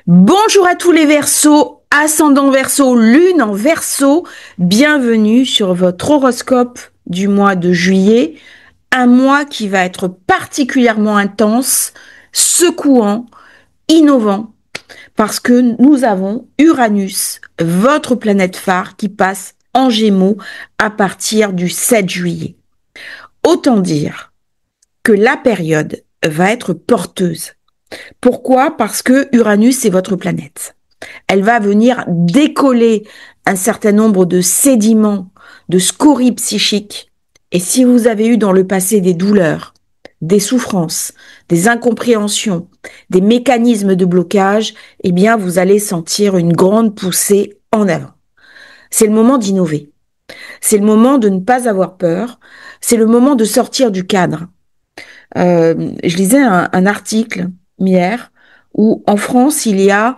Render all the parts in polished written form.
Bonjour à tous les Verseaux, ascendant Verseau, lune en Verseau, bienvenue sur votre horoscope du mois de juillet, un mois qui va être particulièrement intense, secouant, innovant, parce que nous avons Uranus, votre planète phare, qui passe en Gémeaux à partir du 7 juillet. Autant dire que la période va être porteuse. Pourquoi? Parce que Uranus est votre planète. Elle va venir décoller un certain nombre de sédiments, de scories psychiques. Et si vous avez eu dans le passé des douleurs, des souffrances, des incompréhensions, des mécanismes de blocage, eh bien, vous allez sentir une grande poussée en avant. C'est le moment d'innover. C'est le moment de ne pas avoir peur. C'est le moment de sortir du cadre. Je lisais un article hier où en France, il y a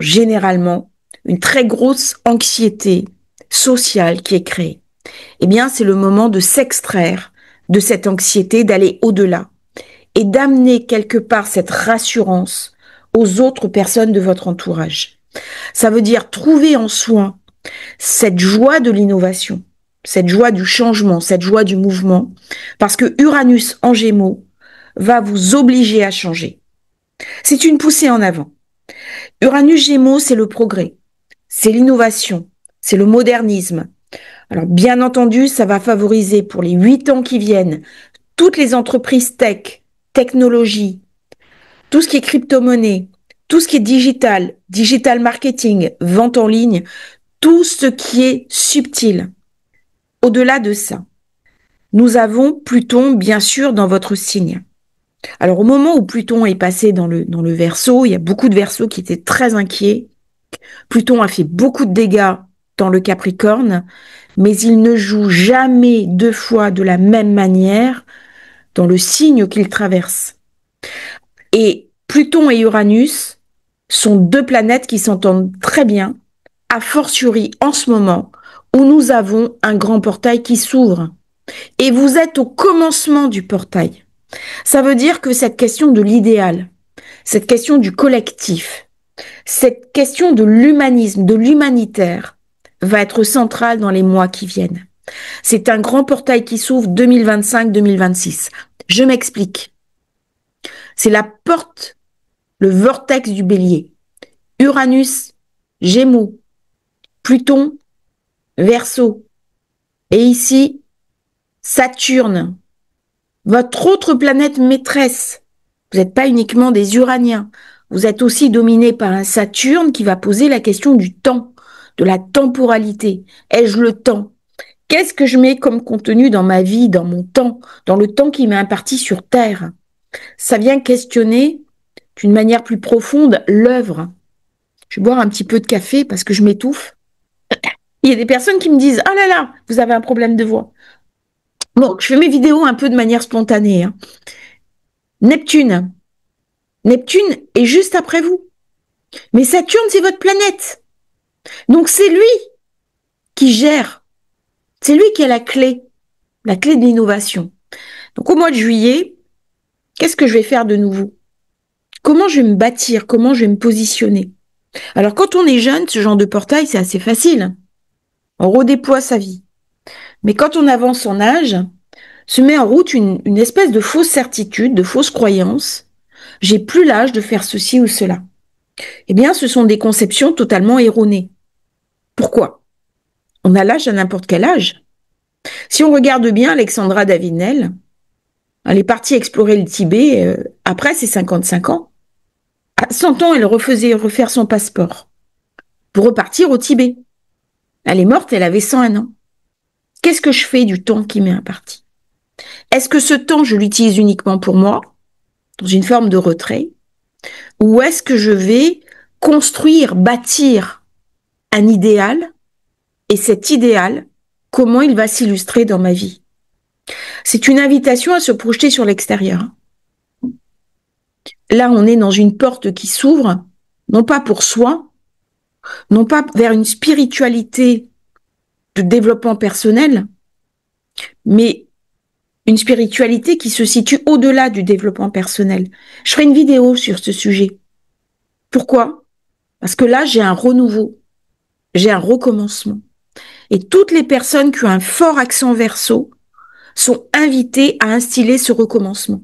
généralement une très grosse anxiété sociale qui est créée. Eh bien, c'est le moment de s'extraire de cette anxiété, d'aller au-delà et d'amener quelque part cette rassurance aux autres personnes de votre entourage. Ça veut dire trouver en soi cette joie de l'innovation, cette joie du changement, cette joie du mouvement, parce que Uranus en Gémeaux va vous obliger à changer. C'est une poussée en avant. Uranus Gémeaux, c'est le progrès, c'est l'innovation, c'est le modernisme. Alors bien entendu, ça va favoriser pour les 8 ans qui viennent toutes les entreprises tech, technologie, tout ce qui est crypto-monnaie, tout ce qui est digital, digital marketing, vente en ligne, tout ce qui est subtil. Au-delà de ça, nous avons Pluton, bien sûr, dans votre signe. Alors au moment où Pluton est passé dans le Verseau, il y a beaucoup de Verseaux qui étaient très inquiets. Pluton a fait beaucoup de dégâts dans le Capricorne, mais il ne joue jamais deux fois de la même manière dans le signe qu'il traverse. Et Pluton et Uranus sont deux planètes qui s'entendent très bien, a fortiori en ce moment où nous avons un grand portail qui s'ouvre. Et vous êtes au commencement du portail. Ça veut dire que cette question de l'idéal, cette question du collectif, cette question de l'humanisme, de l'humanitaire, va être centrale dans les mois qui viennent. C'est un grand portail qui s'ouvre 2025-2026. Je m'explique. C'est la porte, le vortex du bélier. Uranus, Gémeaux, Pluton, Verseau. Et ici, Saturne, votre autre planète maîtresse. Vous n'êtes pas uniquement des Uraniens. Vous êtes aussi dominé par un Saturne qui va poser la question du temps, de la temporalité. Ai-je le temps? Qu'est-ce que je mets comme contenu dans ma vie, dans mon temps, dans le temps qui m'est imparti sur Terre? Ça vient questionner d'une manière plus profonde l'œuvre. Je vais boire un petit peu de café parce que je m'étouffe. Il y a des personnes qui me disent « Ah là là, vous avez un problème de voix ». Bon, je fais mes vidéos un peu de manière spontanée. Neptune. Neptune est juste après vous. Mais Saturne, c'est votre planète. Donc c'est lui qui gère. C'est lui qui a la clé de l'innovation. Donc au mois de juillet, qu'est-ce que je vais faire de nouveau? Comment je vais me bâtir? Comment je vais me positionner? Alors quand on est jeune, ce genre de portail, c'est assez facile. On redéploie sa vie. Mais quand on avance en âge, se met en route une espèce de fausse certitude, de fausse croyance. J'ai plus l'âge de faire ceci ou cela. Eh bien, ce sont des conceptions totalement erronées. Pourquoi? On a l'âge à n'importe quel âge. Si on regarde bien Alexandra Davinel, elle est partie explorer le Tibet après ses 55 ans. À 100 ans, elle refaisait refaire son passeport pour repartir au Tibet. Elle est morte, elle avait 101 ans. Qu'est-ce que je fais du temps qui m'est imparti? Est-ce que ce temps, je l'utilise uniquement pour moi, dans une forme de retrait, ou est-ce que je vais construire, bâtir un idéal, et cet idéal, comment il va s'illustrer dans ma vie? C'est une invitation à se projeter sur l'extérieur. Là, on est dans une porte qui s'ouvre, non pas pour soi, non pas vers une spiritualité de développement personnel, mais une spiritualité qui se situe au-delà du développement personnel. Je ferai une vidéo sur ce sujet Pourquoi? Parce que là, j'ai un renouveau, j'ai un recommencement. Et toutes les personnes qui ont un fort accent Verseau sont invitées à instiller ce recommencement.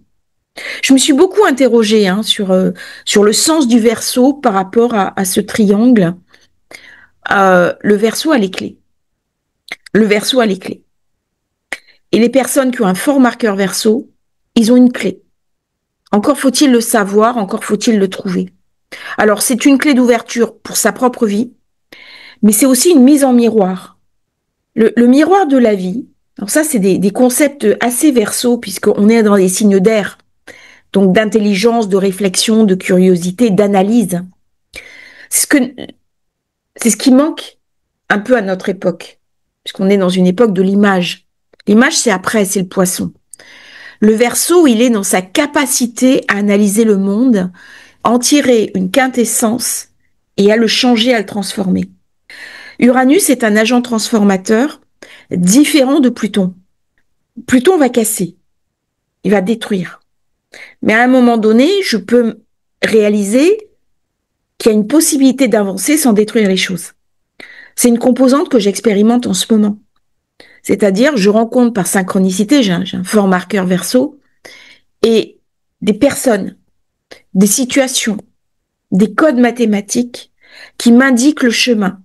Je me suis beaucoup interrogée sur le sens du Verseau par rapport à ce triangle. Le Verseau a les clés. Le Verseau a les clés. Et les personnes qui ont un fort marqueur Verseau, ils ont une clé. Encore faut-il le savoir, encore faut-il le trouver. Alors, c'est une clé d'ouverture pour sa propre vie, mais c'est aussi une mise en miroir. Le miroir de la vie, alors ça, c'est des concepts assez Verseau, puisqu'on est dans des signes d'air, donc d'intelligence, de réflexion, de curiosité, d'analyse. C'est ce qui manque un peu à notre époque, puisqu'on est dans une époque de l'image. L'image, c'est après, c'est le poisson. Le Verseau, il est dans sa capacité à analyser le monde, en tirer une quintessence et à le changer, à le transformer. Uranus est un agent transformateur différent de Pluton. Pluton va casser, il va détruire. Mais à un moment donné, je peux réaliser qu'il y a une possibilité d'avancer sans détruire les choses. C'est une composante que j'expérimente en ce moment. C'est-à-dire, je rencontre par synchronicité, j'ai un fort marqueur Verseau, et des personnes, des situations, des codes mathématiques qui m'indiquent le chemin,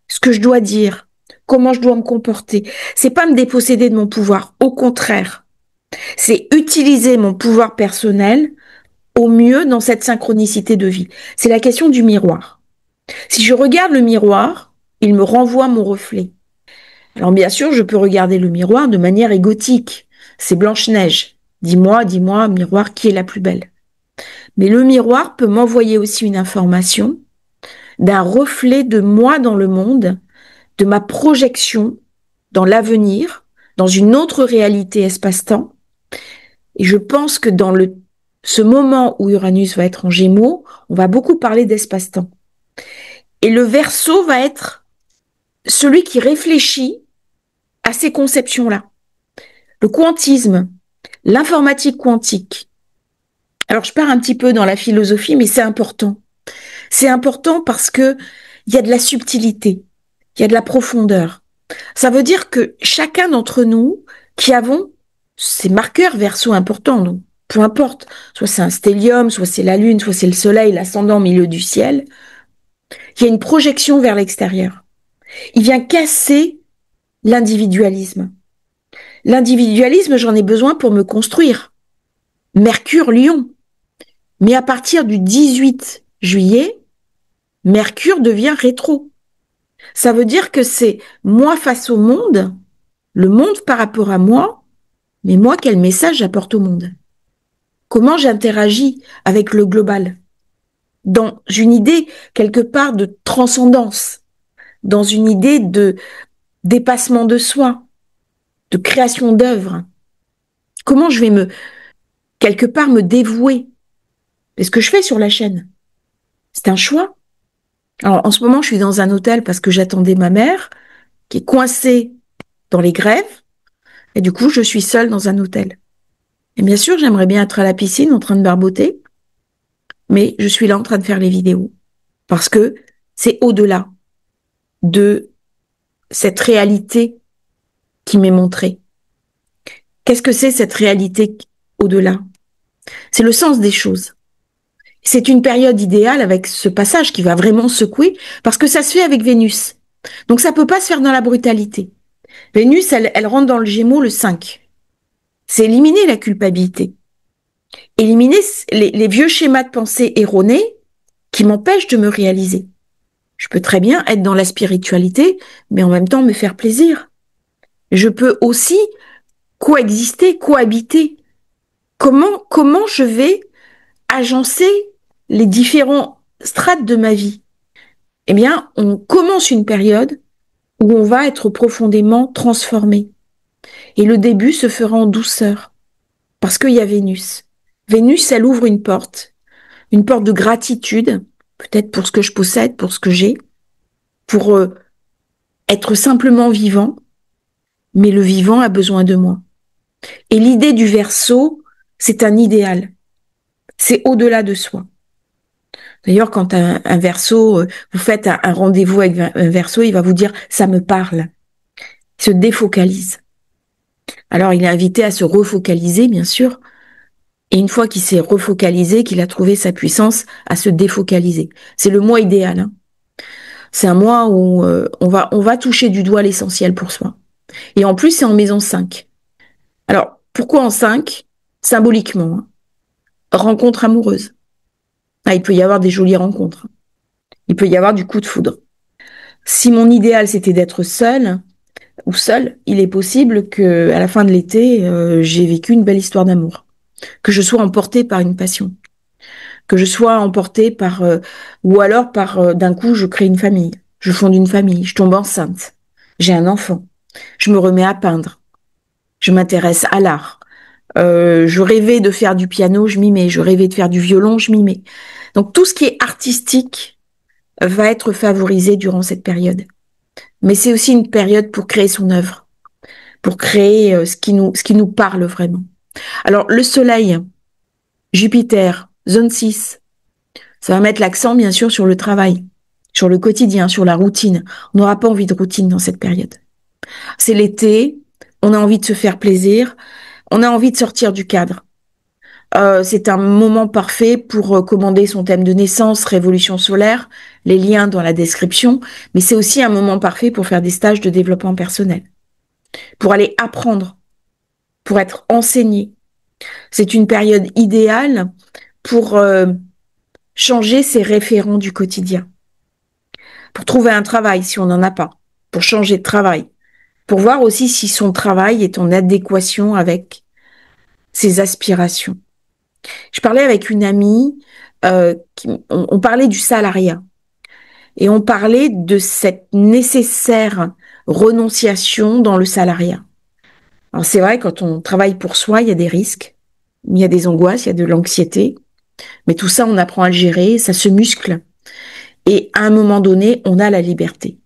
ce que je dois dire, comment je dois me comporter. C'est pas me déposséder de mon pouvoir, au contraire. C'est utiliser mon pouvoir personnel au mieux dans cette synchronicité de vie. C'est la question du miroir. Si je regarde le miroir, il me renvoie mon reflet. Alors bien sûr, je peux regarder le miroir de manière égotique. C'est Blanche-Neige. Dis-moi, miroir, qui est la plus belle? Mais le miroir peut m'envoyer aussi une information d'un reflet de moi dans le monde, de ma projection dans l'avenir, dans une autre réalité espace-temps. Et je pense que dans ce moment où Uranus va être en Gémeaux, on va beaucoup parler d'espace-temps. Et le Verseau va être celui qui réfléchit à ces conceptions-là. Le quantisme, l'informatique quantique. Alors je pars un petit peu dans la philosophie, mais c'est important. C'est important parce que il y a de la subtilité, il y a de la profondeur. Ça veut dire que chacun d'entre nous qui avons ces marqueurs Verseau importants, donc peu importe, soit c'est un stellium, soit c'est la lune, soit c'est le soleil, l'ascendant au milieu du ciel, il y a une projection vers l'extérieur. Il vient casser l'individualisme. L'individualisme, j'en ai besoin pour me construire. Mercure, Lion. Mais à partir du 18 juillet, Mercure devient rétro. Ça veut dire que c'est moi face au monde, le monde par rapport à moi, mais moi, quel message j'apporte au monde? Comment j'interagis avec le global? Dans une idée, quelque part, de transcendance, dans une idée de dépassement de soi, de création d'œuvres. Comment je vais quelque part, me dévouer? C'est ce que je fais sur la chaîne. C'est un choix. Alors, en ce moment, je suis dans un hôtel parce que j'attendais ma mère, qui est coincée dans les grèves, et du coup, je suis seule dans un hôtel. Et bien sûr, j'aimerais bien être à la piscine en train de barboter, mais je suis là en train de faire les vidéos. Parce que c'est au-delà de cette réalité qui m'est montrée. Qu'est-ce que c'est cette réalité au-delà? C'est le sens des choses. C'est une période idéale avec ce passage qui va vraiment secouer, parce que ça se fait avec Vénus. Donc ça peut pas se faire dans la brutalité. Vénus, elle rentre dans le Gémeaux le 5. C'est éliminer la culpabilité. Éliminer les vieux schémas de pensée erronés qui m'empêchent de me réaliser. Je peux très bien être dans la spiritualité, mais en même temps me faire plaisir. Je peux aussi coexister, cohabiter. Comment je vais agencer les différents strates de ma vie? Eh bien, on commence une période où on va être profondément transformé. Et le début se fera en douceur, parce qu'il y a Vénus. Vénus, elle ouvre une porte de gratitude, peut-être pour ce que je possède, pour ce que j'ai, pour être simplement vivant, mais le vivant a besoin de moi. Et l'idée du Verseau, c'est un idéal. C'est au-delà de soi. D'ailleurs, quand un Verseau, vous faites un rendez-vous avec un Verseau, il va vous dire « ça me parle ». Il se défocalise. Alors, il est invité à se refocaliser, bien sûr. Et une fois qu'il s'est refocalisé, qu'il a trouvé sa puissance, à se défocaliser. C'est le mois idéal. Hein. C'est un mois où on va toucher du doigt l'essentiel pour soi. Et en plus, c'est en maison 5. Alors, pourquoi en 5? Symboliquement. Hein. Rencontre amoureuse. Ah, il peut y avoir des jolies rencontres. Il peut y avoir du coup de foudre. Si mon idéal, c'était d'être seule ou seul, il est possible que à la fin de l'été, j'ai vécu une belle histoire d'amour. Que je sois emportée par une passion. Que je sois emportée par... ou alors par... d'un coup, je crée une famille. Je fonde une famille. Je tombe enceinte. J'ai un enfant. Je me remets à peindre. Je m'intéresse à l'art. Je rêvais de faire du piano, je m'y mets. Je rêvais de faire du violon, je m'y mets. Donc tout ce qui est artistique va être favorisé durant cette période. Mais c'est aussi une période pour créer son œuvre, pour créer ce qui nous parle vraiment. Alors le Soleil, Jupiter, zone 6, ça va mettre l'accent bien sûr sur le travail, sur le quotidien, sur la routine. On n'aura pas envie de routine dans cette période. C'est l'été, on a envie de se faire plaisir, on a envie de sortir du cadre. C'est un moment parfait pour commander son thème de naissance, révolution solaire, les liens dans la description, mais c'est aussi un moment parfait pour faire des stages de développement personnel, pour aller apprendre, pour être enseigné. C'est une période idéale pour changer ses référents du quotidien, pour trouver un travail si on n'en a pas, pour changer de travail, pour voir aussi si son travail est en adéquation avec ses aspirations. Je parlais avec une amie, on parlait du salariat et on parlait de cette nécessaire renonciation dans le salariat. Alors c'est vrai, quand on travaille pour soi, il y a des risques, il y a des angoisses, il y a de l'anxiété, mais tout ça, on apprend à le gérer, ça se muscle. Et à un moment donné, on a la liberté.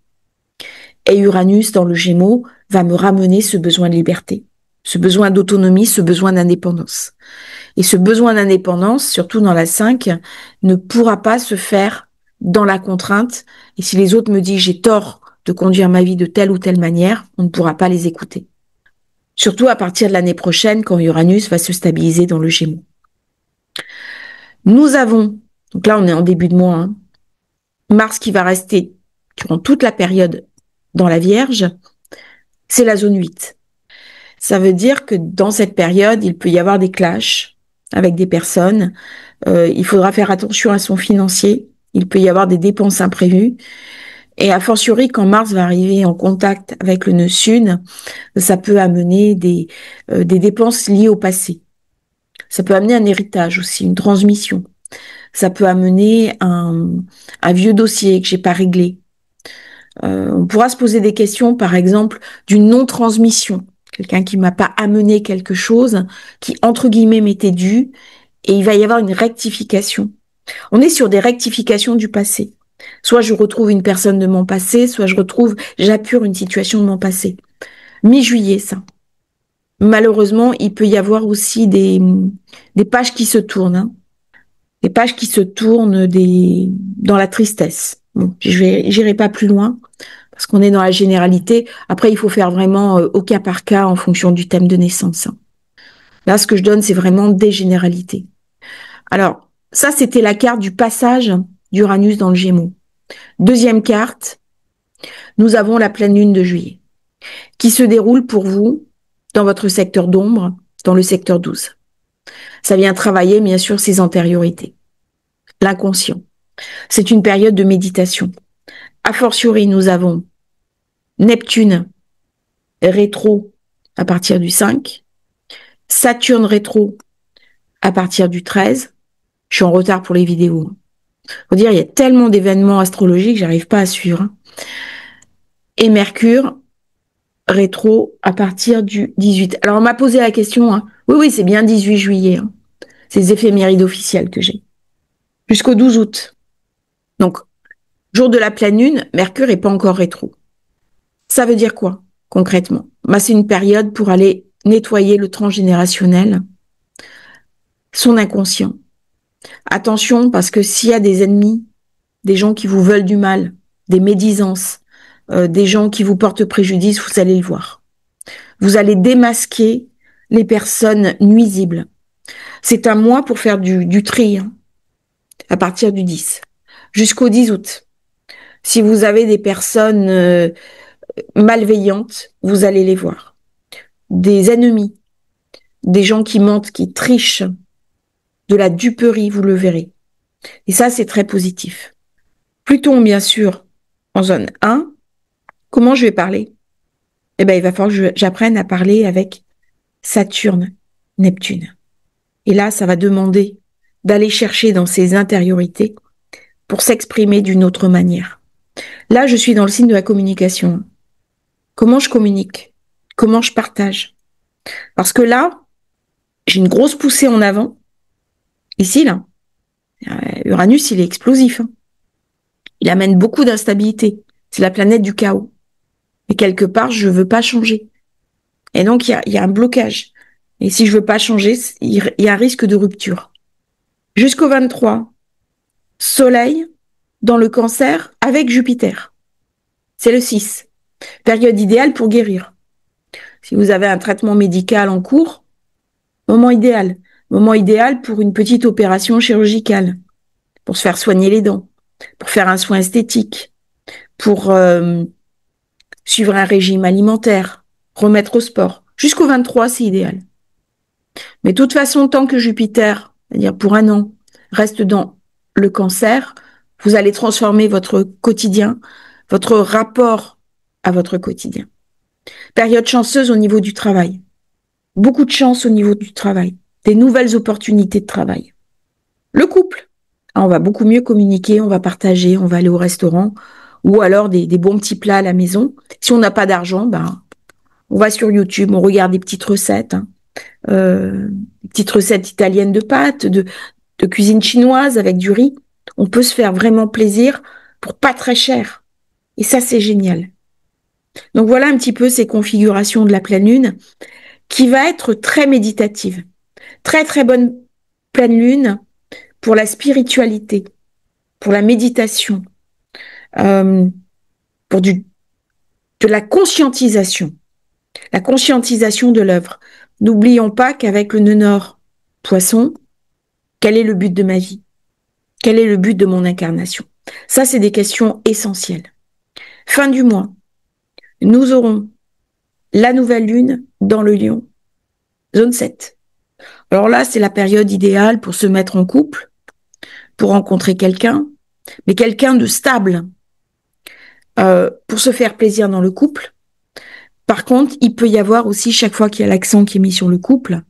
Et Uranus, dans le Gémeaux, va me ramener ce besoin de liberté, ce besoin d'autonomie, ce besoin d'indépendance. Et ce besoin d'indépendance, surtout dans la 5, ne pourra pas se faire dans la contrainte. Et si les autres me disent j'ai tort de conduire ma vie de telle ou telle manière, on ne pourra pas les écouter. Surtout à partir de l'année prochaine, quand Uranus va se stabiliser dans le Gémeaux. Nous avons, donc là on est en début de mois, hein, Mars qui va rester durant toute la période dans la Vierge, c'est la zone 8. Ça veut dire que dans cette période, il peut y avoir des clashs avec des personnes. Il faudra faire attention à son financier. Il peut y avoir des dépenses imprévues. Et a fortiori, quand Mars va arriver en contact avec le nœud sud, ça peut amener des dépenses liées au passé. Ça peut amener un héritage aussi, une transmission. Ça peut amener un vieux dossier que j'ai pas réglé. On pourra se poser des questions, par exemple, d'une non-transmission. Quelqu'un qui m'a pas amené quelque chose, qui, entre guillemets, m'était dû, et il va y avoir une rectification. On est sur des rectifications du passé. Soit je retrouve une personne de mon passé, soit j'appure une situation de mon passé. Mi-juillet, ça. Malheureusement, il peut y avoir aussi des pages qui se tournent, hein. Des pages qui se tournent dans la tristesse. Bon, j'irai pas plus loin parce qu'on est dans la généralité. Après, il faut faire vraiment au cas par cas en fonction du thème de naissance. Hein. Là, ce que je donne, c'est vraiment des généralités. Alors, ça, c'était la carte du passage d'Uranus dans le Gémeaux. Deuxième carte, nous avons la pleine lune de juillet qui se déroule pour vous dans votre secteur d'ombre, dans le secteur 12. Ça vient travailler, bien sûr, ses antériorités. L'inconscient. C'est une période de méditation. A fortiori, nous avons Neptune rétro à partir du 5, Saturne rétro à partir du 13. Je suis en retard pour les vidéos. Faut dire, il y a tellement d'événements astrologiques, j'arrive pas à suivre. Et Mercure rétro à partir du 18. Alors, on m'a posé la question, hein. Oui, c'est bien 18 juillet. Hein. C'est les éphémérides officielles que j'ai. Jusqu'au 12 août. Donc, jour de la pleine lune, Mercure est pas encore rétro. Ça veut dire quoi, concrètement? C'est une période pour aller nettoyer le transgénérationnel, son inconscient. Attention, parce que s'il y a des ennemis, des gens qui vous veulent du mal, des médisances, des gens qui vous portent préjudice, vous allez le voir. Vous allez démasquer les personnes nuisibles. C'est un mois pour faire du tri, hein, à partir du 10 jusqu'au 10 août. Si vous avez des personnes malveillantes, vous allez les voir. Des ennemis, des gens qui mentent, qui trichent, de la duperie, vous le verrez. Et ça, c'est très positif. Pluton, bien sûr, en zone 1. Comment je vais parler? Eh ben, il va falloir que j'apprenne à parler avec Saturne, Neptune. Et là, ça va demander d'aller chercher dans ses intériorités pour s'exprimer d'une autre manière. Là, je suis dans le signe de la communication. Comment je communique? Comment je partage? Parce que là, j'ai une grosse poussée en avant. Ici, là, Uranus, il est explosif, hein. Il amène beaucoup d'instabilité. C'est la planète du chaos. Et quelque part, je veux pas changer. Et donc, il y a un blocage. Et si je veux pas changer, il y a un risque de rupture. Jusqu'au 23, Soleil dans le Cancer avec Jupiter. C'est le 6. Période idéale pour guérir. Si vous avez un traitement médical en cours, moment idéal. Moment idéal pour une petite opération chirurgicale, pour se faire soigner les dents, pour faire un soin esthétique, pour suivre un régime alimentaire, remettre au sport. Jusqu'au 23, c'est idéal. Mais de toute façon, tant que Jupiter, c'est-à-dire pour un an, reste dans le Cancer, vous allez transformer votre quotidien, votre rapport à votre quotidien. Période chanceuse au niveau du travail. Beaucoup de chance au niveau du travail. Des nouvelles opportunités de travail. Le couple. On va beaucoup mieux communiquer, on va partager, on va aller au restaurant ou alors des bons petits plats à la maison. Si on n'a pas d'argent, ben, on va sur YouTube, on regarde des petites recettes, hein. Des petites recettes italiennes de pâtes, de cuisine chinoise avec du riz. On peut se faire vraiment plaisir pour pas très cher. Et ça, c'est génial. Donc voilà un petit peu ces configurations de la pleine lune qui va être très méditative. Très très bonne pleine lune pour la spiritualité, pour la méditation, pour de la conscientisation de l'œuvre. N'oublions pas qu'avec le nœud nord Poisson, quel est le but de ma vie? Quel est le but de mon incarnation? Ça, c'est des questions essentielles. Fin du mois, nous aurons la nouvelle lune dans le Lion, zone 7. Alors là, c'est la période idéale pour se mettre en couple, pour rencontrer quelqu'un, mais quelqu'un de stable, pour se faire plaisir dans le couple. Par contre, il peut y avoir aussi, chaque fois qu'il y a l'accent qui est mis sur le couple,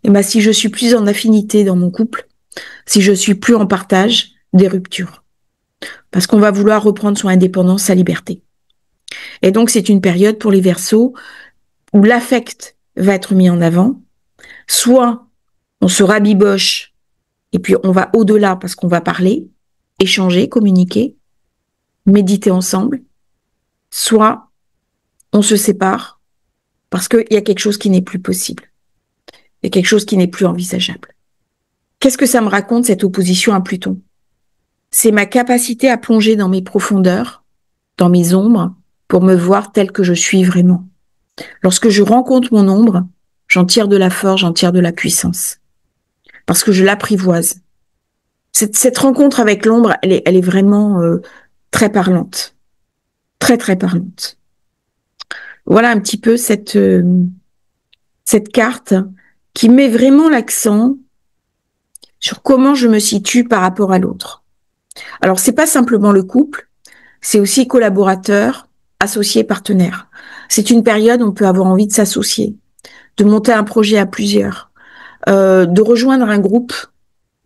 et ben, si je suis plus en affinité dans mon couple, si je suis plus en partage, des ruptures. Parce qu'on va vouloir reprendre son indépendance, sa liberté. Et donc, c'est une période pour les Verseaux où l'affect va être mis en avant. Soit on se rabiboche et puis on va au-delà parce qu'on va parler, échanger, communiquer, méditer ensemble. Soit on se sépare parce qu'il y a quelque chose qui n'est plus possible. Il y a quelque chose qui n'est plus envisageable. Qu'est-ce que ça me raconte, cette opposition à Pluton? C'est ma capacité à plonger dans mes profondeurs, dans mes ombres, pour me voir tel que je suis vraiment. Lorsque je rencontre mon ombre, j'en tire de la force, j'en tire de la puissance. Parce que je l'apprivoise. Cette rencontre avec l'ombre, elle est vraiment très parlante. Très, très parlante. Voilà un petit peu cette carte qui met vraiment l'accent sur comment je me situe par rapport à l'autre. Alors, c'est pas simplement le couple, c'est aussi collaborateur, associé, partenaire. C'est une période où on peut avoir envie de s'associer, de monter un projet à plusieurs, de rejoindre un groupe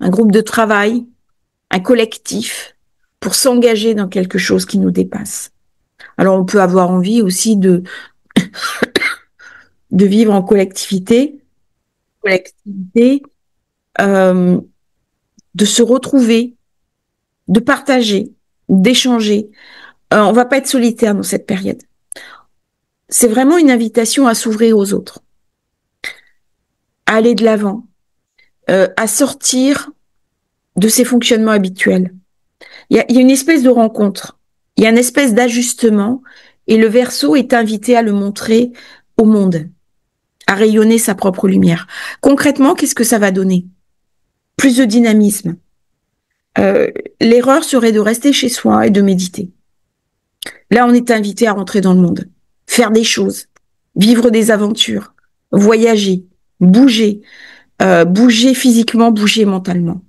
de travail, un collectif, pour s'engager dans quelque chose qui nous dépasse. Alors, on peut avoir envie aussi de vivre en collectivité, de se retrouver, de partager, d'échanger. On va pas être solitaire dans cette période. C'est vraiment une invitation à s'ouvrir aux autres, à aller de l'avant, à sortir de ses fonctionnements habituels. Il y a une espèce de rencontre, il y a une espèce d'ajustement, et le Verseau est invité à le montrer au monde, à rayonner sa propre lumière. Concrètement, qu'est-ce que ça va donner? Plus de dynamisme. L'erreur serait de rester chez soi et de méditer. Là, on est invité à rentrer dans le monde, faire des choses, vivre des aventures, voyager, bouger, bouger physiquement, bouger mentalement.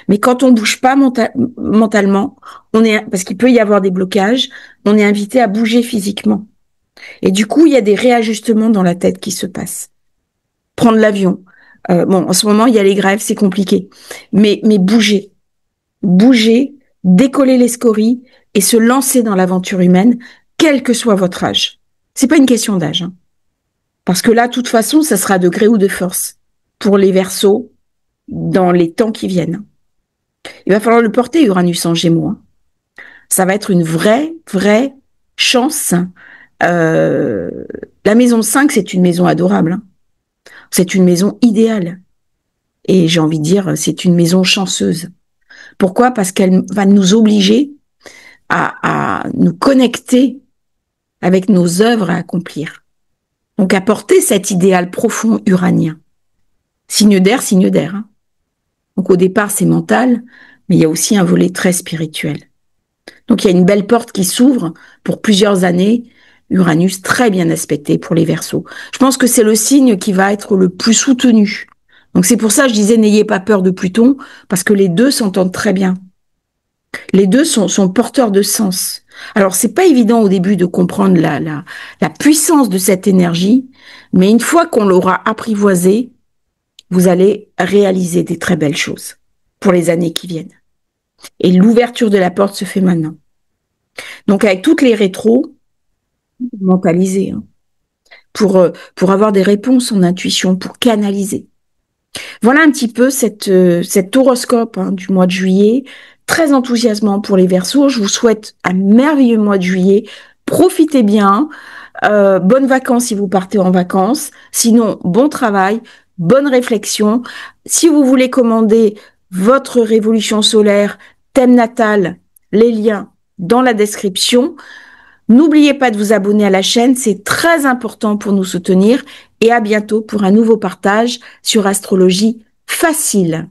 Mais quand on bouge pas mentalement, parce qu'il peut y avoir des blocages, on est invité à bouger physiquement. Et du coup, il y a des réajustements dans la tête qui se passent. Prendre l'avion. Bon, en ce moment, il y a les grèves, c'est compliqué. Mais bouger. Bouger, décoller les scories et se lancer dans l'aventure humaine, quel que soit votre âge. C'est pas une question d'âge. Hein. Parce que là, de toute façon, ça sera de gré ou de force pour les Verseaux dans les temps qui viennent. Il va falloir le porter, Uranus en Gémeaux. Hein. Ça va être une vraie chance. La maison 5, c'est une maison adorable. Hein. C'est une maison idéale. Et j'ai envie de dire, c'est une maison chanceuse. Pourquoi? Parce qu'elle va nous obliger à nous connecter avec nos œuvres à accomplir. Donc à porter cet idéal profond uranien. Signe d'air, signe d'air. Hein. Donc au départ, c'est mental, mais il y a aussi un volet très spirituel. Donc il y a une belle porte qui s'ouvre pour plusieurs années. Uranus très bien aspecté pour les Verseaux. Je pense que c'est le signe qui va être le plus soutenu. Donc c'est pour ça que je disais n'ayez pas peur de Pluton, parce que les deux s'entendent très bien. Les deux sont porteurs de sens. Alors c'est pas évident au début de comprendre la puissance de cette énergie, mais une fois qu'on l'aura apprivoisée, vous allez réaliser des très belles choses pour les années qui viennent. Et l'ouverture de la porte se fait maintenant. Donc avec toutes les rétros, mentaliser, hein, pour avoir des réponses en intuition, pour canaliser. Voilà un petit peu cet horoscope hein, du mois de juillet, très enthousiasmant pour les Verseaux. Je vous souhaite un merveilleux mois de juillet. Profitez bien. Bonnes vacances si vous partez en vacances. Sinon, bon travail, bonne réflexion. Si vous voulez commander votre révolution solaire, thème natal, les liens dans la description. N'oubliez pas de vous abonner à la chaîne, c'est très important pour nous soutenir et à bientôt pour un nouveau partage sur Astrologie facile.